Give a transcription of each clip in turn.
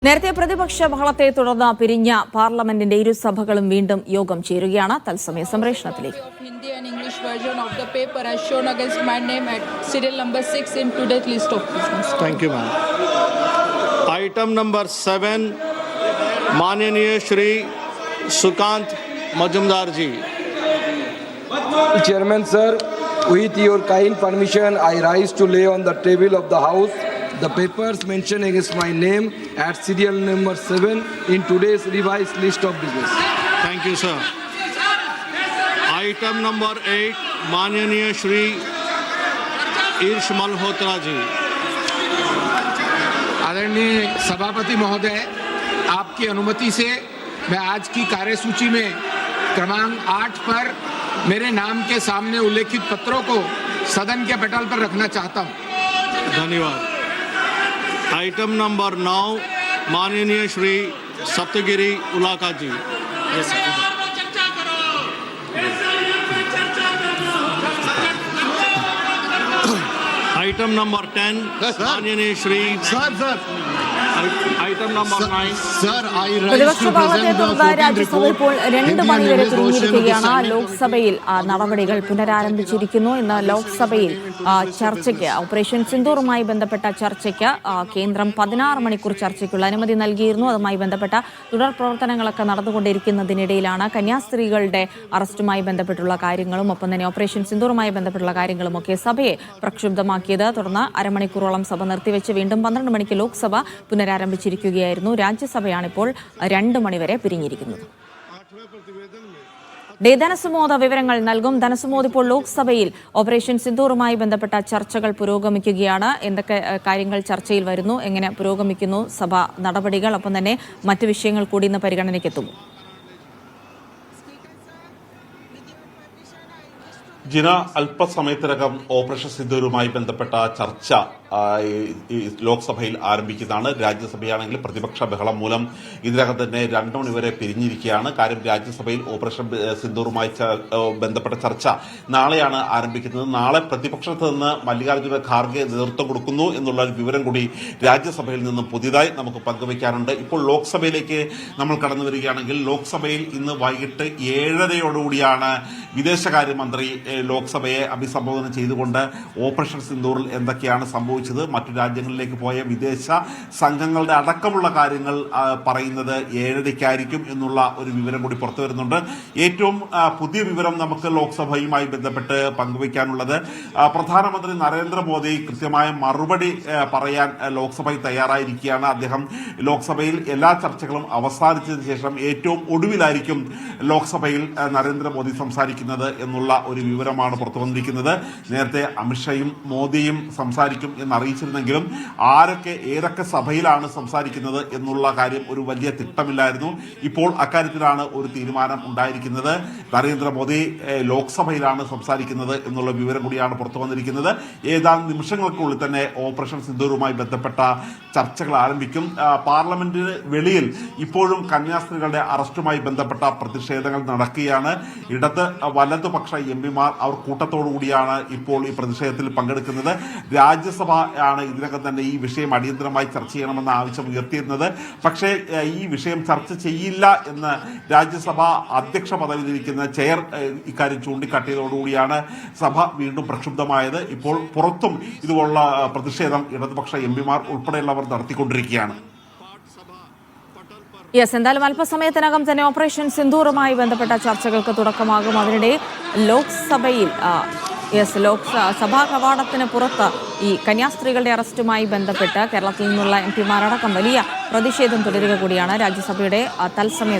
നേരത്തെ പ്രതിപക്ഷ ബഹളത്തെ തുടർന്ന് പിരിഞ്ഞ പാർലമെന്റിന്റെ ഇരുസഭകളും വീണ്ടും യോഗം ചേരുകയാണ്. തത്സമയ സംപ്രേഷണത്തിലേക്ക്. Hindi and English version of the paper as shown against my name at serial number 6 in today's list of business. Thank you, ma'am. Item number 7, माननीय श्री सुकांत मजुमदार जी. Chairman sir, with your kind permission, I rise to lay on the table of the House the papers mentioned against my name at serial number 7 in today's revised list of business. Thank you, sir. Item number 8, माननीय श्री ईर्ष मल्होत्रा जी. आदरणीय सभापति महोदय, आपकी अनुमति से मैं आज की कार्यसूची में क्रमांक 8 पर मेरे नाम के सामने उल्लेखित पत्रों को सदन के पटल पर रखना चाहता हूं। धन्यवाद. आइटम नंबर 9, माननीय श्री सप्तगिरी उलाका जी. आइटम नंबर 10, माननीय श्री आइटम नंबर 9. പ്രതിപക്ഷ ബഹളത്തെ തുടർന്ന് രാജ്യസഭ ഇപ്പോൾ 2 മണിവരെ തിരിഞ്ഞിരിക്കുകയാണ്. ലോക്സഭയിൽ നടപടികൾ പുനരാരംഭിച്ചിരിക്കുന്നു. ഇന്ന് ലോക്സഭയിൽ ചർച്ചയ്ക്ക് ഓപ്പറേഷൻ സിന്ദൂറുമായി ബന്ധപ്പെട്ട ചർച്ചയ്ക്ക് കേന്ദ്രം 16 മണിക്കൂർ ചർച്ചയ്ക്കുള്ള അനുമതി നൽകിയിരുന്നു. അതുമായി ബന്ധപ്പെട്ട തുടർ പ്രവർത്തനങ്ങളൊക്കെ നടന്നുകൊണ്ടിരിക്കുന്നതിനിടയിലാണ് കന്യാസ്ത്രീകളുടെ അറസ്റ്റുമായി ബന്ധപ്പെട്ടുള്ള കാര്യങ്ങളും ഒപ്പം തന്നെ ഓപ്പറേഷൻ സിന്ദൂറുമായി ബന്ധപ്പെട്ടുള്ള കാര്യങ്ങളുമൊക്കെ സഭയെ പ്രക്ഷുബ്ധമാക്കിയത്. തുടർന്ന് അരമണിക്കൂറോളം സഭ നിർത്തിവെച്ച് വീണ്ടും 12 മണിക്ക് ലോക്സഭ പുനരാരംഭിച്ചിരിക്കുകയായിരുന്നു. രാജ്യസഭയാണിപ്പോൾ 2 മണിവരെ പിരിഞ്ഞിരിക്കുന്നത്. ധനസുമോദ വിവരങ്ങൾ നൽകും. ധനസുമോദ്, ഇപ്പോൾ ലോക്സഭയിൽ ഓപ്പറേഷൻ സിന്ദൂറുമായി ബന്ധപ്പെട്ട ചർച്ചകൾ പുരോഗമിക്കുകയാണ്. എന്തൊക്കെ കാര്യങ്ങൾ ചർച്ചയിൽ വരുന്നു, എങ്ങനെ പുരോഗമിക്കുന്നു സഭ നടപടികൾ, ഒപ്പം തന്നെ മറ്റു വിഷയങ്ങൾ കൂടി ഇന്ന് പരിഗണനയ്ക്കെത്തും? ജിന, അല്പസമയത്തിനകം ഓപ്പറേഷൻ സിന്ദൂറുമായി ബന്ധപ്പെട്ട ചർച്ച ലോക്സഭയിൽ ആരംഭിക്കുന്നതാണ്. രാജ്യസഭയാണെങ്കിൽ പ്രതിപക്ഷ ബഹളം മൂലം ഇതിനകം തന്നെ 2 മണിവരെ പിരിഞ്ഞിരിക്കുകയാണ്. കാര്യം രാജ്യസഭയിൽ ഓപ്പറേഷൻ സിന്ദൂറുമായി ബന്ധപ്പെട്ട ചർച്ച നാളെയാണ് ആരംഭിക്കുന്നത്. നാളെ പ്രതിപക്ഷത്ത് നിന്ന് മല്ലികാർജ്ജുന ഖാർഗെ നേതൃത്വം കൊടുക്കുന്നു എന്നുള്ള ഒരു വിവരം കൂടി രാജ്യസഭയിൽ നിന്നും പുതിയതായി നമുക്ക് പങ്കുവയ്ക്കാറുണ്ട്. ഇപ്പോൾ ലോക്സഭയിലേക്ക് നമ്മൾ കടന്നു വരികയാണെങ്കിൽ ലോക്സഭയിൽ ഇന്ന് വൈകിട്ട് 7:30യോടുകൂടിയാണ് വിദേശകാര്യമന്ത്രി ലോക്സഭയെ അഭിസംബോധന ചെയ്തുകൊണ്ട് ഓപ്പറേഷൻ സിന്ദൂറിൽ എന്തൊക്കെയാണ് സംഭവിച്ചത്, മറ്റു രാജ്യങ്ങളിലേക്ക് പോയ വിദേശ സംഘങ്ങളുടെ അടക്കമുള്ള കാര്യങ്ങൾ പറയുന്നത് 7:30ക്കായിരിക്കും എന്നുള്ള ഒരു വിവരം കൂടി പുറത്തു വരുന്നുണ്ട്. ഏറ്റവും പുതിയ വിവരം നമുക്ക് ലോക്സഭയുമായി ബന്ധപ്പെട്ട് പങ്കുവയ്ക്കാനുള്ളത്, പ്രധാനമന്ത്രി നരേന്ദ്രമോദി കൃത്യമായ മറുപടി പറയാൻ ലോക്സഭയിൽ തയ്യാറായിരിക്കുകയാണ്. അദ്ദേഹം ലോക്സഭയിൽ എല്ലാ ചർച്ചകളും അവസാനിച്ചതിന് ശേഷം ഏറ്റവും ഒടുവിലായിരിക്കും ലോക്സഭയിൽ നരേന്ദ്രമോദി സംസാരിക്കുന്നത് എന്നുള്ള ഒരു വിവരമാണ് പുറത്തു വന്നിരിക്കുന്നത്. നേരത്തെ അമിത്ഷായും മോദിയും സംസാരിക്കും എന്നറിയിച്ചിരുന്നെങ്കിലും ഏതൊക്കെ സഭയിലാണ് സംസാരിക്കുന്നത് എന്നുള്ള കാര്യം ഒരു വലിയ തിട്ടമില്ലായിരുന്നു. ഇപ്പോൾ അക്കാര്യത്തിലാണ് ഒരു തീരുമാനം ഉണ്ടായിരിക്കുന്നത്. നരേന്ദ്രമോദി ലോക്സഭയിലാണ് സംസാരിക്കുന്നത് എന്നുള്ള വിവരം കൂടിയാണ് പുറത്തു വന്നിരിക്കുന്നത്. ഏതാനും നിമിഷങ്ങൾക്കുള്ളിൽ തന്നെ ഓപ്പറേഷൻ സിന്ദൂറുമായി ബന്ധപ്പെട്ട ചർച്ചകൾ ആരംഭിക്കും. പാർലമെന്റിന് വെളിയിൽ ഇപ്പോഴും കന്യാസ്ത്രീകളുടെ അറസ്റ്റുമായി ബന്ധപ്പെട്ട പ്രതിഷേധങ്ങൾ നടക്കുകയാണ്. ഇടത് വലതുപക്ഷ എംപിമാർ അവർ കൂട്ടത്തോടുകൂടിയാണ് ഇപ്പോൾ ഈ പ്രതിഷേധത്തിൽ പങ്കെടുക്കുന്നത്. രാജ്യസഭ ആണ് ഇതിനകം തന്നെ ഈ വിഷയം അടിയന്തരമായി ചർച്ച ചെയ്യണമെന്ന ആവശ്യം ഉയർത്തിയിരുന്നത്. പക്ഷേ ഈ വിഷയം ചർച്ച ചെയ്യില്ല എന്ന് രാജ്യസഭ അധ്യക്ഷ പദവിയിലിരിക്കുന്ന ചെയർ ഇക്കാര്യം ചൂണ്ടിക്കാട്ടിയതോടുകൂടിയാണ് സഭ വീണ്ടും പ്രക്ഷുബ്ധമായത്. ഇപ്പോൾ പുറത്തും ഇതുപോലുള്ള പ്രതിഷേധം ഇടതുപക്ഷ എംപിമാർ ഉൾപ്പെടെയുള്ളവർ നടത്തിക്കൊണ്ടിരിക്കുകയാണ്. എന്തായാലും അല്പസമയത്തിനകം തന്നെ ഓപ്പറേഷൻ സിന്ദൂറുമായി ബന്ധപ്പെട്ട ചർച്ചകൾക്ക് തുടക്കമാകും. അതിനിടെ ലോക്സഭയിൽ സഭാ കവാടത്തിന് പുറത്ത് ഈ കന്യാസ്ത്രീകളുടെ അറസ്റ്റുമായി ബന്ധപ്പെട്ട് കേരളത്തിൽ നിന്നുള്ള എംപിമാരടക്കം വലിയ പ്രതിഷേധം തുടരുക കൂടിയാണ്. ലോക്സഭയുടെ തത്സമയ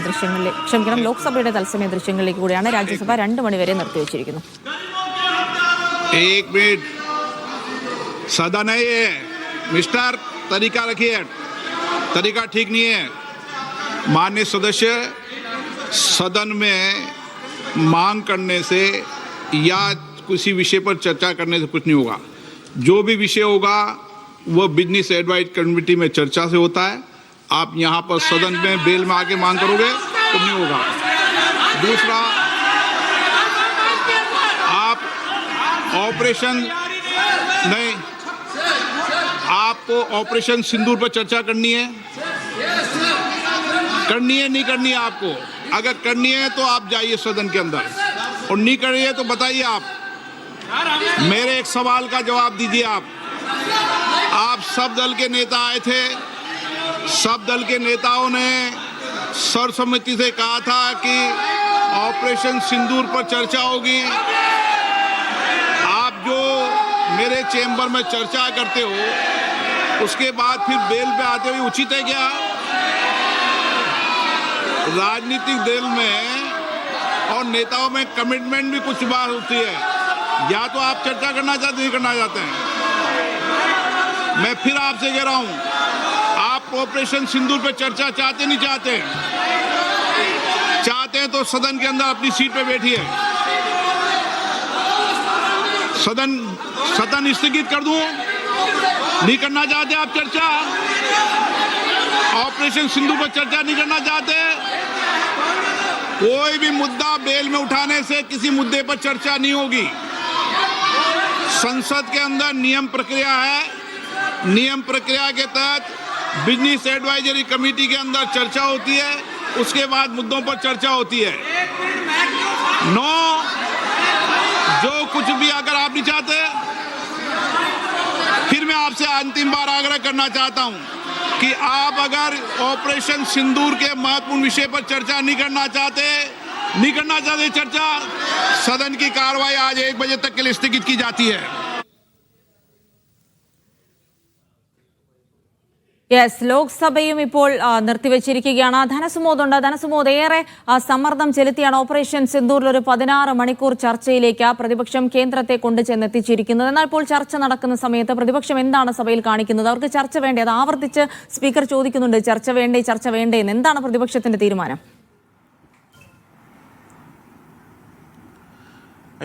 ദൃശ്യങ്ങളിലേക്ക് കൂടിയാണ് രാജ്യസഭ 2 മണിവരെ നിർത്തിവെച്ചിരിക്കുന്നു. मिस्टर तरीका रखिए, तरीका ठीक नहीं है. माननीय सदस्य, सदन में मांग करने से या किसी विषय पर चर्चा करने से कुछ नहीं होगा. जो भी विषय होगा वो बिजनेस एडवाइस कमेटी में चर्चा से होता है. आप यहाँ पर सदन में बेल में आके मांग करोगे तो नहीं होगा. दूसरा, आप ऑपरेशन नहीं, आपको ऑपरेशन सिंदूर पर चर्चा करनी है. करनी है नहीं करनी है आपको? अगर करनी है तो आप जाइए सदन के अंदर, और नहीं कर रही है तो बताइए आप। मेरे एक सवाल का जवाब दीजिए आप सब दल के नेता आए थे, सब दल के नेताओं ने सर्वसम्मति से कहा था कि ऑपरेशन सिंदूर पर चर्चा होगी। आप जो मेरे चेंबर में चर्चा करते हो उसके बाद फिर बेल पे आते हुए उचित है क्या? राजनीतिक दल में और नेताओं में कमिटमेंट भी कुछ बात होती है, या तो आप चर्चा करना चाहते नहीं करना चाहते हैं। मैं फिर आपसे कह रहा हूं, आप ऑपरेशन सिंदूर पे चर्चा चाहते नहीं चाहते? चाहते हैं तो सदन के अंदर अपनी सीट पे बैठिए। सदन स्थगित कर दूं? नहीं करना चाहते आप चर्चा? ऑपरेशन सिंदूर पर चर्चा नहीं करना चाहते? कोई भी मुद्दा बेल में उठाने से किसी मुद्दे पर चर्चा नहीं होगी। संसद के अंदर नियम प्रक्रिया है, नियम प्रक्रिया के तहत बिजनेस एडवाइजरी कमेटी के अंदर चर्चा होती है, उसके बाद मुद्दों पर चर्चा होती है। जो कुछ भी अगर आप नहीं चाहते, फिर मैं आपसे अंतिम बार आग्रह करना चाहता हूं कि आप अगर ऑपरेशन सिंदूर के महत्वपूर्ण विषय पर चर्चा नहीं करना चाहते चर्चा, सदन की कार्रवाई आज 1 बजे तक के लिए स्थगित की जाती है। യെസ്, ലോക്സഭയും ഇപ്പോൾ നിർത്തിവെച്ചിരിക്കുകയാണ്. ധനസുമോദുണ്ട്. ധനസുമോദ്, ഏറെ സമ്മർദ്ദം ചെലുത്തിയാണ് ഓപ്പറേഷൻ സിന്ദൂറിൽ ഒരു 16 മണിക്കൂർ ചർച്ചയിലേക്ക് പ്രതിപക്ഷം കേന്ദ്രത്തെ കൊണ്ടുചെന്നെത്തിച്ചിരിക്കുന്നത്. എന്നാൽ ഇപ്പോൾ ചർച്ച നടക്കുന്ന സമയത്ത് പ്രതിപക്ഷം എന്താണ് സഭയിൽ കാണിക്കുന്നത്? അവർക്ക് ചർച്ച വേണ്ടേ? അത് ആവർത്തിച്ച് സ്പീക്കർ ചോദിക്കുന്നുണ്ട്, ചർച്ച വേണ്ടേ എന്ന്. എന്താണ് പ്രതിപക്ഷത്തിന്റെ തീരുമാനം?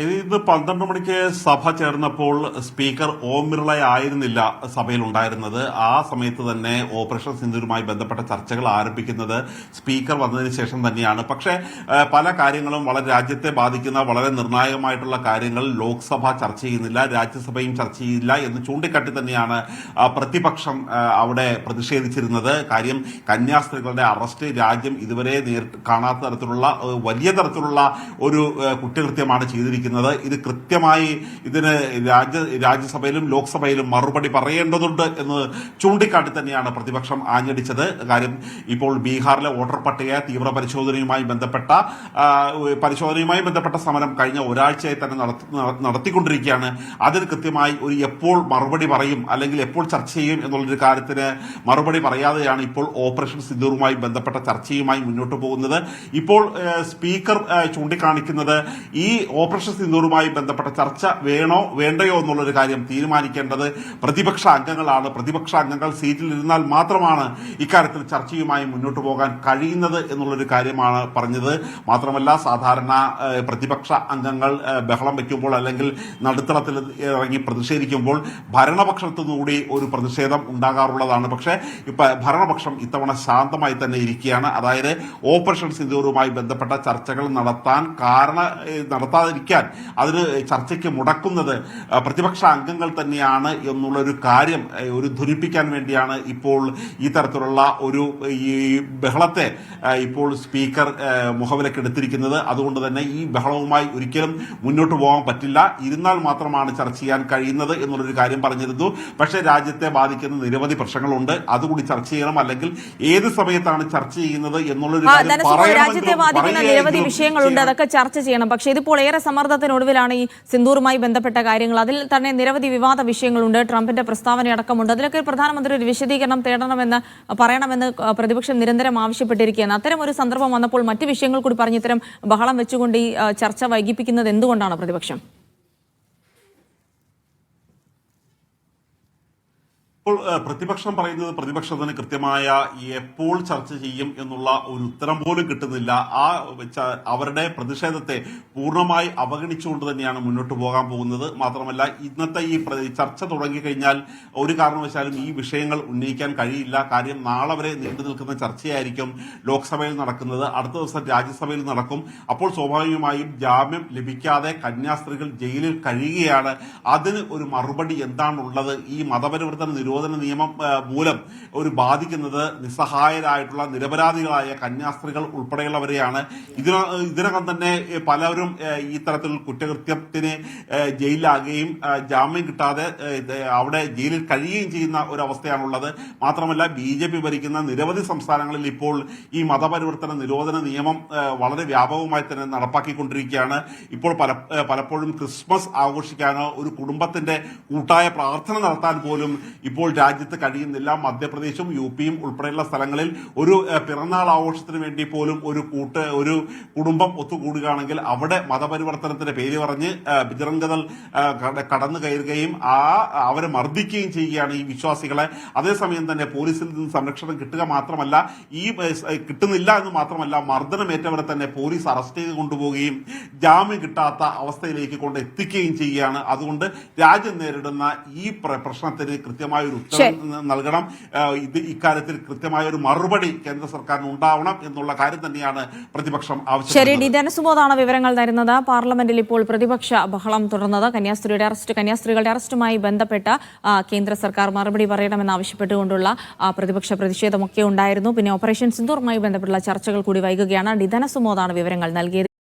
ഇന്ന് 12 മണിക്ക് സഭ ചേർന്നപ്പോൾ സ്പീക്കർ ഓം ബിർള ആയിരുന്നില്ല സഭയിൽ ഉണ്ടായിരുന്നത്. ആ സമയത്ത് തന്നെ ഓപ്പറേഷൻ സിന്ദൂരുമായി ബന്ധപ്പെട്ട ചർച്ചകൾ ആരംഭിക്കുന്നത് സ്പീക്കർ വന്നതിന് ശേഷം തന്നെയാണ്. പക്ഷേ പല കാര്യങ്ങളും വളരെ രാജ്യത്തെ ബാധിക്കുന്ന വളരെ നിർണായകമായിട്ടുള്ള കാര്യങ്ങൾ ലോക്സഭ ചർച്ച ചെയ്യുന്നില്ല, രാജ്യസഭയും ചർച്ച ചെയ്യില്ല എന്ന് ചൂണ്ടിക്കാട്ടി തന്നെയാണ് പ്രതിപക്ഷം അവിടെ പ്രതിഷേധിച്ചിരുന്നത്. കാര്യം, കന്യാസ്ത്രീകളുടെ അറസ്റ്റ് രാജ്യം ഇതുവരെ കാണാത്ത തരത്തിലുള്ള വലിയ തരത്തിലുള്ള ഒരു കുറ്റകൃത്യമാണ് ചെയ്തിരിക്കുന്നത്. ഇത് കൃത്യമായി ഇതിന് രാജ്യസഭയിലും ലോക്സഭയിലും മറുപടി പറയേണ്ടതുണ്ട് എന്ന് ചൂണ്ടിക്കാട്ടി തന്നെയാണ് പ്രതിപക്ഷം ആഞ്ഞടിച്ചത്. കാര്യം, ഇപ്പോൾ ബീഹാറിലെ വോട്ടർ പട്ടിക തീവ്ര പരിശോധനയുമായി ബന്ധപ്പെട്ട സമരം കഴിഞ്ഞ ഒരാഴ്ചയായി തന്നെ നടത്തിക്കൊണ്ടിരിക്കുകയാണ്. അതിന് കൃത്യമായി ഒരു എപ്പോൾ മറുപടി പറയും അല്ലെങ്കിൽ എപ്പോൾ ചർച്ച ചെയ്യും എന്നുള്ളൊരു കാര്യത്തിന് മറുപടി പറയാതെയാണ് ഇപ്പോൾ ഓപ്പറേഷൻ സിന്ദൂറുമായി ബന്ധപ്പെട്ട ചർച്ചയുമായി മുന്നോട്ട് പോകുന്നത്. ഇപ്പോൾ സ്പീക്കർ ചൂണ്ടിക്കാണിക്കുന്നത് ഈ ഓപ്പറേഷൻ സിന്ദൂറുമായി ബന്ധപ്പെട്ട ചർച്ച വേണോ വേണ്ടയോ എന്നുള്ളൊരു കാര്യം തീരുമാനിക്കേണ്ടത് പ്രതിപക്ഷ അംഗങ്ങളാണ്. പ്രതിപക്ഷ അംഗങ്ങൾ സീറ്റിലിരുന്നാൽ മാത്രമാണ് ഇക്കാര്യത്തിൽ ചർച്ചയുമായി മുന്നോട്ട് പോകാൻ കഴിയുന്നത് എന്നുള്ളൊരു കാര്യമാണ് പറഞ്ഞത്. മാത്രമല്ല, സാധാരണ പ്രതിപക്ഷ അംഗങ്ങൾ ബഹളം വയ്ക്കുമ്പോൾ അല്ലെങ്കിൽ നടുത്തളത്തിൽ ഇറങ്ങി പ്രതിഷേധിക്കുമ്പോൾ ഭരണപക്ഷത്തുനിന്നുകൂടി ഒരു പ്രതിഷേധം ഉണ്ടാകാറുള്ളതാണ്. പക്ഷേ ഭരണപക്ഷം ഇത്തവണ ശാന്തമായി തന്നെ ഇരിക്കുകയാണ്. അതായത് ഓപ്പറേഷൻ സിന്ദൂറുമായി ബന്ധപ്പെട്ട ചർച്ചകൾ നടത്താതിരിക്കാൻ, അതിന് ചർച്ചയ്ക്ക് മുടക്കുന്നത് പ്രതിപക്ഷ അംഗങ്ങൾ തന്നെയാണ് എന്നുള്ളൊരു കാര്യം ഒരു ധരിപ്പിക്കാൻ വേണ്ടിയാണ് ഇപ്പോൾ ഈ തരത്തിലുള്ള ഒരു ഈ ബഹളത്തെ ഇപ്പോൾ സ്പീക്കർ മുഖവിലക്കെടുത്തിരിക്കുന്നത്. അതുകൊണ്ട് തന്നെ ഈ ബഹളവുമായി ഒരിക്കലും മുന്നോട്ട് പോകാൻ പറ്റില്ല, ഇരുന്നാൽ മാത്രമാണ് ചർച്ച ചെയ്യാൻ കഴിയുന്നത് എന്നുള്ളൊരു കാര്യം പറഞ്ഞിരുന്നു. പക്ഷേ രാജ്യത്തെ ബാധിക്കുന്ന നിരവധി പ്രശ്നങ്ങളുണ്ട്, അതുകൂടി ചർച്ച ചെയ്യണം. അല്ലെങ്കിൽ ഏത് സമയത്താണ് ചർച്ച ചെയ്യുന്നത് എന്നുള്ളൊരു രാജ്യത്തെ ബാധിക്കുന്ന നിരവധി വിഷയങ്ങളുണ്ട്, അതൊക്കെ ചർച്ച ചെയ്യണം. പക്ഷേ ഇതിപ്പോൾ ഏറെ സമ്മർദ്ദത്തിനൊടുവിലാണ് ഈ സിന്ദൂറുമായി ബന്ധപ്പെട്ട കാര്യങ്ങൾ. അതിൽ തന്നെ നിരവധി വിവാദ വിഷയങ്ങളുണ്ട്, ട്രംപിന്റെ പ്രസ്താവന അടക്കമുണ്ട്. അതിലൊക്കെ പ്രധാനമന്ത്രി ഒരു വിശദീകരണം പറയണമെന്ന് പ്രതിപക്ഷം നിരന്തരം ആവശ്യപ്പെട്ടിരിക്കുകയാണ്. അത്തരം ഒരു സന്ദർഭം വന്നപ്പോൾ മറ്റു വിഷയങ്ങൾ കൂടി പറഞ്ഞ് ഇത്തരം ബഹളം വെച്ചുകൊണ്ട് ഈ ചർച്ച വൈകിപ്പിക്കുന്നത് എന്തുകൊണ്ടാണ് പ്രതിപക്ഷം? ഇപ്പോൾ പ്രതിപക്ഷം പറയുന്നത് പ്രതിപക്ഷത്തിന് കൃത്യമായ എപ്പോൾ ചർച്ച ചെയ്യും എന്നുള്ള ഒരു ഉത്തരം പോലും കിട്ടുന്നില്ല. അവരുടെ പ്രതിഷേധത്തെ പൂർണ്ണമായി അവഗണിച്ചുകൊണ്ട് തന്നെയാണ് മുന്നോട്ട് പോകാൻ പോകുന്നത്. മാത്രമല്ല, ഇന്നത്തെ ഈ ചർച്ച തുടങ്ങിക്കഴിഞ്ഞാൽ ഒരു കാരണവശാലും ഈ വിഷയങ്ങൾ ഉന്നയിക്കാൻ കഴിയില്ല. കാര്യം, നാളെ വരെ നീണ്ടു നിൽക്കുന്ന ചർച്ചയായിരിക്കും ലോക്സഭയിൽ നടക്കുന്നത്, അടുത്ത ദിവസം രാജ്യസഭയിൽ നടക്കും. അപ്പോൾ സ്വാഭാവികമായും ജാമ്യം ലഭിക്കാതെ കന്യാസ്ത്രീകൾ ജയിലിൽ കഴിയുകയാണ്. അതിന് ഒരു മറുപടി എന്താണുള്ളത്? ഈ മതപരിവർത്തന നിരോധന നിയമം മൂലം ഒരു ബാധിക്കുന്നത് നിസ്സഹായരായിട്ടുള്ള നിരപരാധികളായ കന്യാസ്ത്രീകൾ ഉൾപ്പെടെയുള്ളവരെയാണ്. ഇതിനകം തന്നെ പലരും ഈ തരത്തിൽ കുറ്റകൃത്യത്തിന് ജയിലിലാകുകയും ജാമ്യം കിട്ടാതെ അവിടെ ജയിലിൽ കഴിയുകയും ചെയ്യുന്ന ഒരവസ്ഥയാണുള്ളത്. മാത്രമല്ല BJP ഭരിക്കുന്ന നിരവധി സംസ്ഥാനങ്ങളിൽ ഇപ്പോൾ ഈ മതപരിവർത്തന നിരോധന നിയമം വളരെ വ്യാപകമായി തന്നെ നടപ്പാക്കിക്കൊണ്ടിരിക്കുകയാണ്. ഇപ്പോൾ പലപ്പോഴും ക്രിസ്മസ് ആഘോഷിക്കാനോ ഒരു കുടുംബത്തിന്റെ കൂട്ടായ പ്രാർത്ഥന നടത്താൻ പോലും ഇപ്പോൾ രാജ്യത്ത് കഴിയുന്നില്ല. മധ്യപ്രദേശും UPയും ഉൾപ്പെടെയുള്ള സ്ഥലങ്ങളിൽ ഒരു പിറന്നാൾ ആഘോഷത്തിന് വേണ്ടി പോലും ഒരു കുടുംബം ഒത്തുകൂടുകയാണെങ്കിൽ അവിടെ മതപരിവർത്തനത്തിന്റെ പേര് പറഞ്ഞ് ബജ്റംഗ് കടന്നു കയറുകയും അവരെ മർദ്ദിക്കുകയും ചെയ്യുകയാണ് ഈ വിശ്വാസികളെ. അതേസമയം തന്നെ പോലീസിൽ നിന്ന് സംരക്ഷണം കിട്ടുന്നില്ല എന്ന് മാത്രമല്ല മർദ്ദനമേറ്റവരെ തന്നെ പോലീസ് അറസ്റ്റ് ചെയ്ത് കൊണ്ടുപോവുകയും ജാമ്യം കിട്ടാത്ത അവസ്ഥയിലേക്ക് കൊണ്ട് എത്തിക്കുകയും ചെയ്യുകയാണ്. അതുകൊണ്ട് രാജ്യം നേരിടുന്ന ഈ പ്രശ്നത്തിന് കൃത്യമായ ഒരു ഉത്തരം നൽകണം. ഇക്കാര്യത്തിൽ കൃത്യമായ ഒരു മറുപടി കേന്ദ്ര സർക്കാരിന് ഉണ്ടാവണം എന്നുള്ള കാര്യം തന്നെയാണ് പ്രതിപക്ഷം ആവശ്യപ്പെടുന്നത്. ശരി, ഡി ധനസുബോധാണ് വിവരങ്ങൾ തരുന്നത്. പാർലമെന്റിൽ ഇപ്പോൾ പ്രതിപക്ഷ ബഹളം തുടർന്നത് കന്യാസ്ത്രീകളുടെ അറസ്റ്റുമായി ബന്ധപ്പെട്ട കേന്ദ്ര സർക്കാർ മറുപടി പറയണമെന്നാവശ്യപ്പെട്ടുകൊണ്ടുള്ള പ്രതിപക്ഷ പ്രതിഷേധമൊക്കെ ഉണ്ടായിരുന്നു. പിന്നെ ഓപ്പറേഷൻ സിന്ദൂറുമായി ബന്ധപ്പെട്ടുള്ള ചർച്ചകൾ കൂടി വൈകുകയാണ്. ഡി ധനസുബോധാണ് വിവരങ്ങൾ നൽകിയത്.